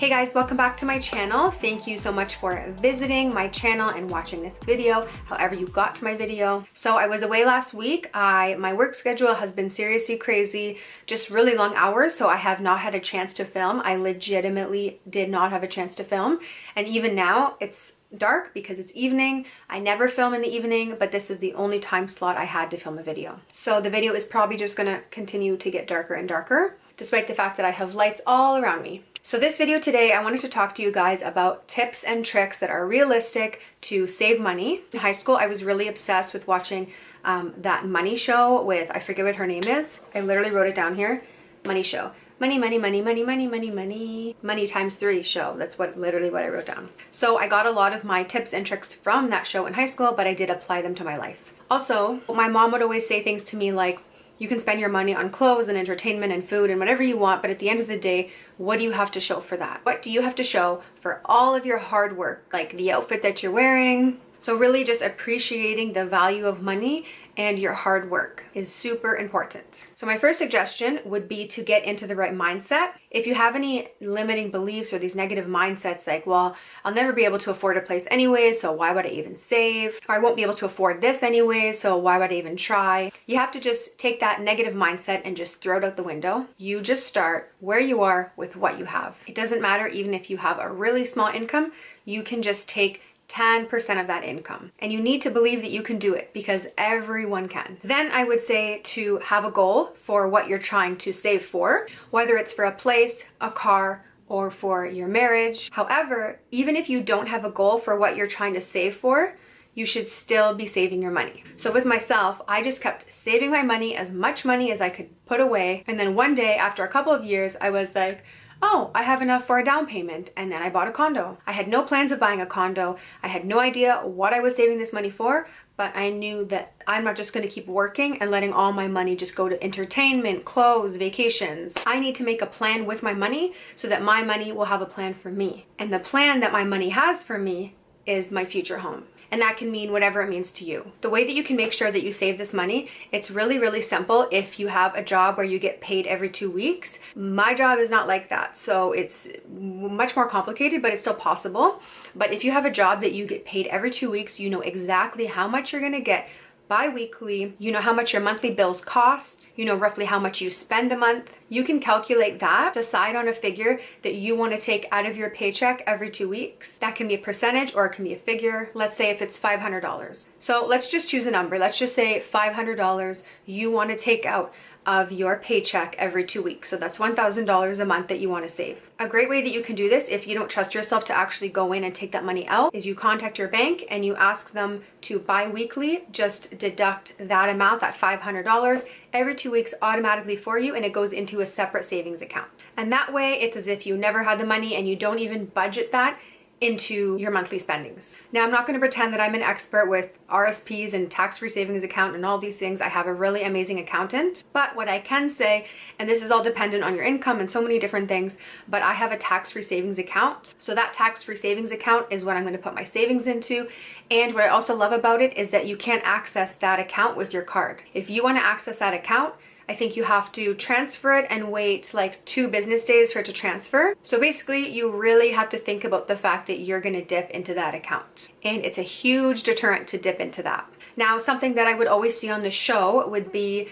Hey guys, welcome back to my channel. Thank you so much for visiting my channel and watching this video, however you got to my video. So I was away last week. My work schedule has been seriously crazy, just really long hours, so I have not had a chance to film. I legitimately did not have a chance to film. And even now, it's dark because it's evening. I never film in the evening, but this is the only time slot I had to film a video. So the video is probably just gonna continue to get darker and darker, despite the fact that I have lights all around me. So this video today, I wanted to talk to you guys about tips and tricks that are realistic to save money. In high school, I was really obsessed with watching that money show with, I forget what her name is. I literally wrote it down here, money show. Money, money, money, money, money, money, money, money times 3 show. That's literally what I wrote down. So I got a lot of my tips and tricks from that show in high school, but I did apply them to my life. Also, my mom would always say things to me like, you can spend your money on clothes and entertainment and food and whatever you want, but at the end of the day, what do you have to show for that? What do you have to show for all of your hard work, like the outfit that you're wearing? So really just appreciating the value of money and your hard work is super important. So my first suggestion would be to get into the right mindset. If you have any limiting beliefs or these negative mindsets like, well, I'll never be able to afford a place anyway, so why would I even save? Or I won't be able to afford this anyway, so why would I even try? You have to just take that negative mindset and just throw it out the window. You just start where you are with what you have. It doesn't matter even if you have a really small income, you can just take 10% of that income. And you need to believe that you can do it because everyone can. Then I would say to have a goal for what you're trying to save for, whether it's for a place, a car, or for your marriage. However, even if you don't have a goal for what you're trying to save for, you should still be saving your money. So with myself, I just kept saving my money, as much money as I could put away. And then one day after a couple of years, I was like, oh, I have enough for a down payment. And then I bought a condo. I had no plans of buying a condo. I had no idea what I was saving this money for, but I knew that I'm not just going to keep working and letting all my money just go to entertainment, clothes, vacations. I need to make a plan with my money so that my money will have a plan for me. And the plan that my money has for me is my future home. And that can mean whatever it means to you. The way that you can make sure that you save this money, it's really, really simple if you have a job where you get paid every 2 weeks. My job is not like that, so it's much more complicated, but it's still possible. But if you have a job that you get paid every 2 weeks, you know exactly how much you're gonna get bi-weekly, you know how much your monthly bills cost, you know roughly how much you spend a month. You can calculate that, decide on a figure that you want to take out of your paycheck every 2 weeks. That can be a percentage or it can be a figure. Let's say if it's $500. So let's just choose a number. Let's just say $500 you want to take out of your paycheck every 2 weeks. So that's $1,000 a month that you want to save. A great way that you can do this if you don't trust yourself to actually go in and take that money out is you contact your bank and you ask them to bi-weekly just deduct that amount, that $500 every 2 weeks automatically for you, and it goes into a separate savings account. And that way it's as if you never had the money and you don't even budget that into your monthly spendings. Now, I'm not going to pretend that I'm an expert with RSPs and tax-free savings account and all these things. I have a really amazing accountant, but what I can say, and this is all dependent on your income and so many different things, but I have a tax-free savings account. So that tax-free savings account is what I'm going to put my savings into. And what I also love about it is that you can't access that account with your card. If you want to access that account, I think you have to transfer it and wait like 2 business days for it to transfer. So basically you really have to think about the fact that you're going to dip into that account. And it's a huge deterrent to dip into that. Now, something that I would always see on the show would be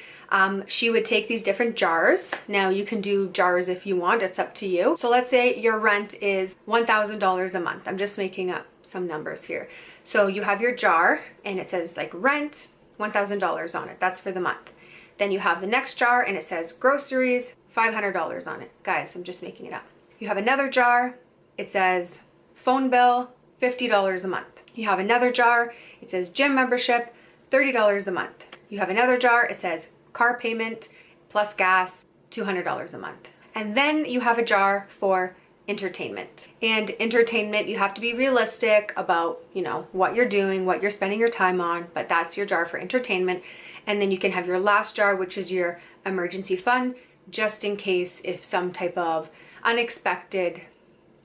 she would take these different jars. Now you can do jars if you want, it's up to you. So let's say your rent is $1,000 a month. I'm just making up some numbers here. So you have your jar and it says like rent, $1,000 on it. That's for the month. Then you have the next jar and it says groceries, $500 on it. Guys, I'm just making it up. You have another jar, it says phone bill, $50 a month. You have another jar, it says gym membership, $30 a month. You have another jar, it says car payment plus gas, $200 a month. And then you have a jar for entertainment. And entertainment, you have to be realistic about, you know, what you're doing, what you're spending your time on, but that's your jar for entertainment. And then you can have your last jar, which is your emergency fund, just in case if some type of unexpected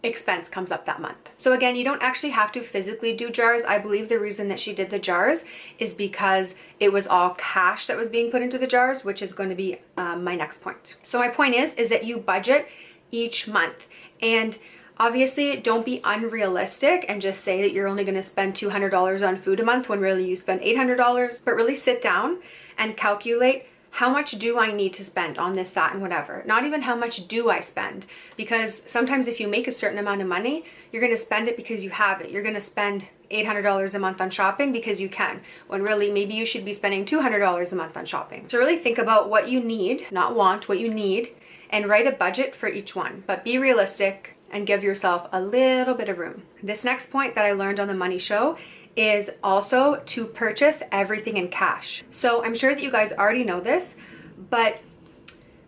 expense comes up that month. So again, you don't actually have to physically do jars. I believe the reason that she did the jars is because it was all cash that was being put into the jars, which is going to be my next point. So my point is that you budget each month. And Obviously, don't be unrealistic and just say that you're only going to spend $200 on food a month when really you spend $800, but really sit down and calculate how much do I need to spend on this, that, and whatever. Not even how much do I spend, because sometimes if you make a certain amount of money, you're going to spend it because you have it. You're going to spend $800 a month on shopping because you can, when really maybe you should be spending $200 a month on shopping. So really think about what you need, not want, what you need, and write a budget for each one, but be realistic and give yourself a little bit of room. This next point that I learned on the Money Show is also to purchase everything in cash. So I'm sure that you guys already know this, but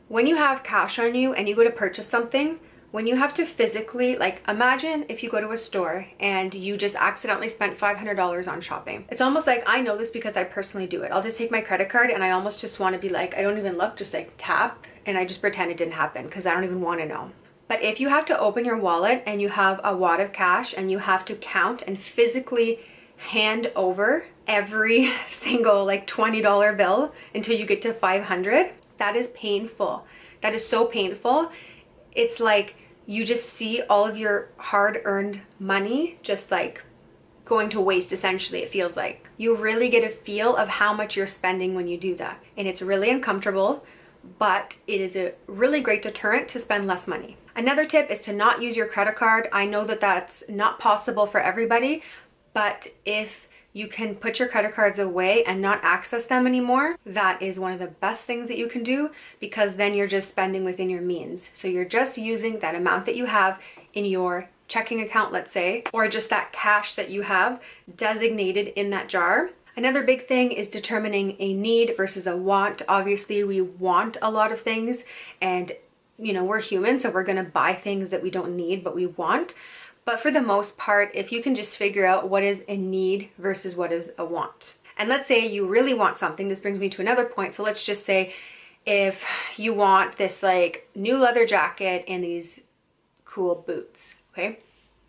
when you have cash on you and you go to purchase something, when you have to physically, like imagine if you go to a store and you just accidentally spent $500 on shopping. It's almost like, I know this because I personally do it. I'll just take my credit card and I almost just want to be like, I don't even look, just like tap, and I just pretend it didn't happen because I don't even want to know. But if you have to open your wallet and you have a wad of cash and you have to count and physically hand over every single like $20 bill until you get to 500, that is painful. That is so painful. It's like you just see all of your hard-earned money just like going to waste, essentially. It feels like you really get a feel of how much you're spending when you do that, and it's really uncomfortable, but it is a really great deterrent to spend less money. Another tip is to not use your credit card. I know that that's not possible for everybody, but if you can put your credit cards away and not access them anymore, that is one of the best things that you can do, because then you're just spending within your means. So you're just using that amount that you have in your checking account, let's say, or just that cash that you have designated in that jar. Another big thing is determining a need versus a want. Obviously, we want a lot of things, and you know, we're human, so we're gonna buy things that we don't need but we want. But for the most part, if you can just figure out what is a need versus what is a want. And let's say you really want something, this brings me to another point. So let's just say if you want this like new leather jacket and these cool boots, okay?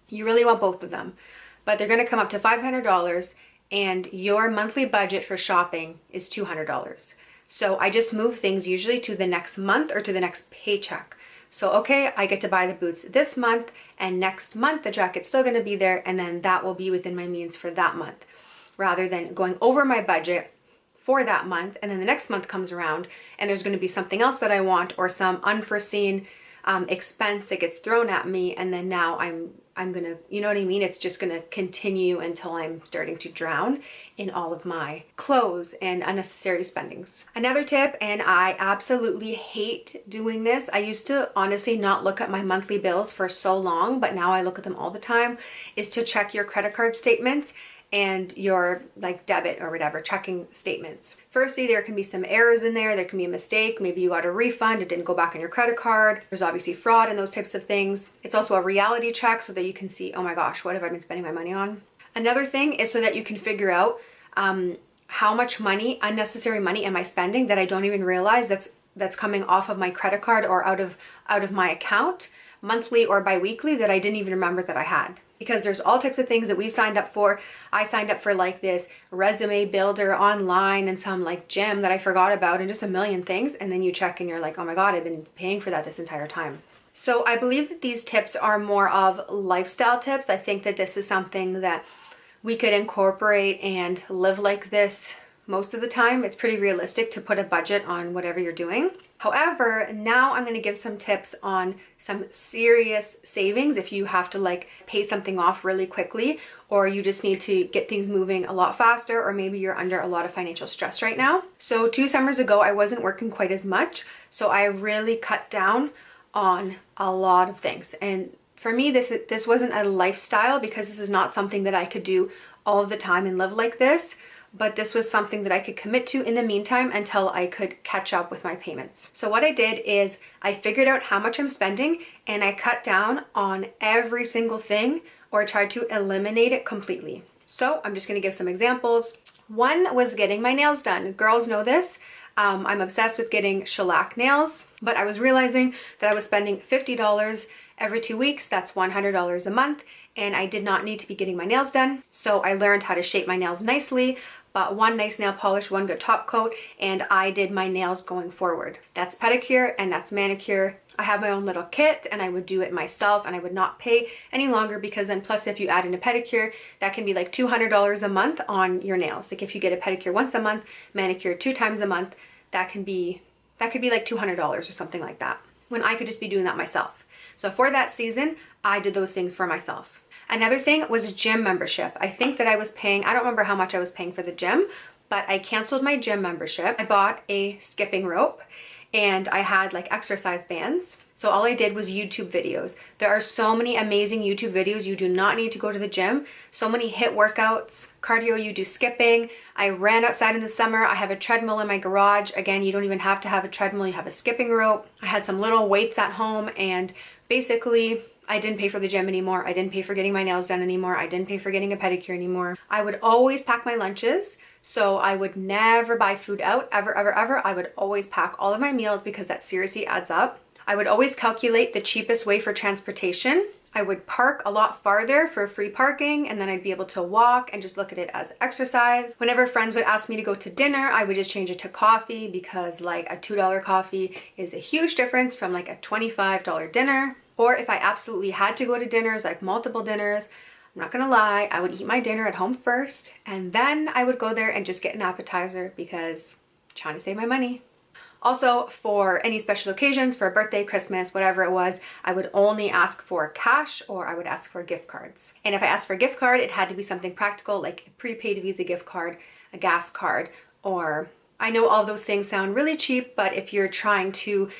You really want both of them, but they're gonna come up to $500 and your monthly budget for shopping is $200. So I just move things usually to the next month or to the next paycheck. So, okay, I get to buy the boots this month, and next month the jacket's still gonna be there, and then that will be within my means for that month, rather than going over my budget for that month, and then the next month comes around and there's gonna be something else that I want, or some unforeseen expense that gets thrown at me, and then now I'm gonna, you know what I mean? It's just gonna continue until I'm starting to drown in all of my clothes and unnecessary spendings. Another tip, and I absolutely hate doing this, I used to honestly not look at my monthly bills for so long, but now I look at them all the time, is to check your credit card statements and your like debit or whatever checking statements. Firstly, there can be some errors in there. There can be a mistake. Maybe you got a refund, it didn't go back on your credit card. There's obviously fraud and those types of things. It's also a reality check so that you can see, oh my gosh, what have I been spending my money on? Another thing is so that you can figure out how much money, unnecessary money, am I spending that I don't even realize that's coming off of my credit card or out of my account, monthly or bi-weekly, that I didn't even remember that I had. Because there's all types of things that we signed up for. I signed up for like this resume builder online and some like gym that I forgot about, and just a million things. And then you check and you're like, oh my God, I've been paying for that this entire time. So I believe that these tips are more of lifestyle tips. I think that this is something that we could incorporate and live like this most of the time. It's pretty realistic to put a budget on whatever you're doing. However, now I'm going to give some tips on some serious savings if you have to like pay something off really quickly, or you just need to get things moving a lot faster, or maybe you're under a lot of financial stress right now. So 2 summers ago, I wasn't working quite as much, so I really cut down on a lot of things. And for me, this wasn't a lifestyle, because this is not something that I could do all the time and live like this. But this was something that I could commit to in the meantime until I could catch up with my payments. So what I did is I figured out how much I'm spending, and I cut down on every single thing, or tried to eliminate it completely. So I'm just gonna give some examples. One was getting my nails done. Girls know this. I'm obsessed with getting shellac nails, but I was realizing that I was spending $50 every 2 weeks. That's $100 a month. And I did not need to be getting my nails done. So I learned how to shape my nails nicely, bought one nice nail polish, one good top coat, and I did my nails going forward. That's pedicure and that's manicure. I have my own little kit and I would do it myself, and I would not pay any longer, because then plus if you add in a pedicure, that can be like $200 a month on your nails. Like if you get a pedicure once a month, manicure 2 times a month, that could be like $200 or something like that, when I could just be doing that myself. So for that season, I did those things for myself. Another thing was gym membership. I think that I was paying, I don't remember how much I was paying for the gym, but I canceled my gym membership. I bought a skipping rope and I had like exercise bands. So all I did was YouTube videos. There are so many amazing YouTube videos. You do not need to go to the gym. So many HIIT workouts, cardio, you do skipping. I ran outside in the summer. I have a treadmill in my garage. Again, you don't even have to have a treadmill. You have a skipping rope. I had some little weights at home, and basically I didn't pay for the gym anymore. I didn't pay for getting my nails done anymore. I didn't pay for getting a pedicure anymore. I would always pack my lunches. So I would never buy food out, ever, ever, ever. I would always pack all of my meals because that seriously adds up. I would always calculate the cheapest way for transportation. I would park a lot farther for free parking, and then I'd be able to walk and just look at it as exercise. Whenever friends would ask me to go to dinner, I would just change it to coffee, because like a $2 coffee is a huge difference from like a $25 dinner. Or if I absolutely had to go to dinners, like multiple dinners, I'm not gonna lie, I would eat my dinner at home first, and then I would go there and just get an appetizer, because I'm trying to save my money. Also, for any special occasions, for a birthday, Christmas, whatever it was, I would only ask for cash, or I would ask for gift cards. And if I asked for a gift card, it had to be something practical, like a prepaid Visa gift card, a gas card, or I know all those things sound really cheap, but if you're trying to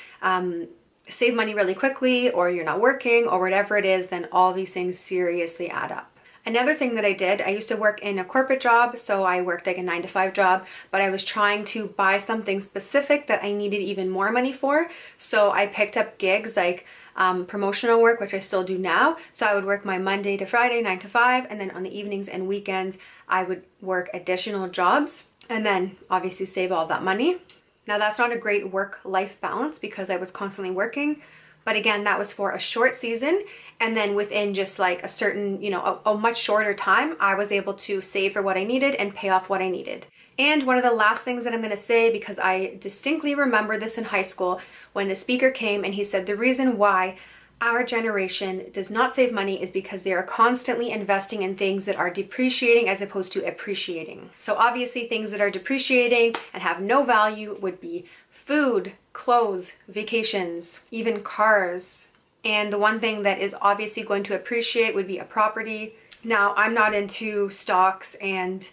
save money really quickly, or you're not working, or whatever it is, then all these things seriously add up. Another thing that I did, I used to work in a corporate job, so I worked like a 9-to-5 job, but I was trying to buy something specific that I needed even more money for. So I picked up gigs like promotional work, which I still do now. So I would work my Monday to Friday, 9 to 5, and then on the evenings and weekends, I would work additional jobs, and then obviously save all that money. Now that's not a great work-life balance because I was constantly working, but again, that was for a short season. And then within just like a certain, a much shorter time, I was able to save for what I needed and pay off what I needed. And one of the last things that I'm going to say, because I distinctly remember this in high school, when a speaker came and he said the reason why our generation does not save money is because they are constantly investing in things that are depreciating as opposed to appreciating. So obviously things that are depreciating and have no value would be food, clothes, vacations, even cars. And the one thing that is obviously going to appreciate would be a property. Now, I'm not into stocks and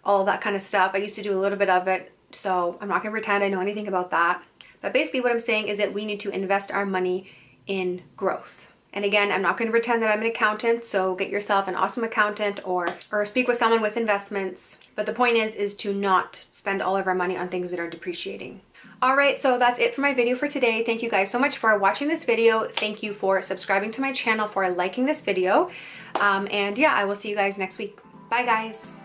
all that kind of stuff. I used to do a little bit of it, so I'm not going to pretend I know anything about that. But basically what I'm saying is that we need to invest our money in growth. And again, I'm not going to pretend that I'm an accountant, so get yourself an awesome accountant or speak with someone with investments. But the point is to not spend all of our money on things that are depreciating. Alright, so that's it for my video for today. Thank you guys so much for watching this video. Thank you for subscribing to my channel, for liking this video. And yeah, I will see you guys next week. Bye guys!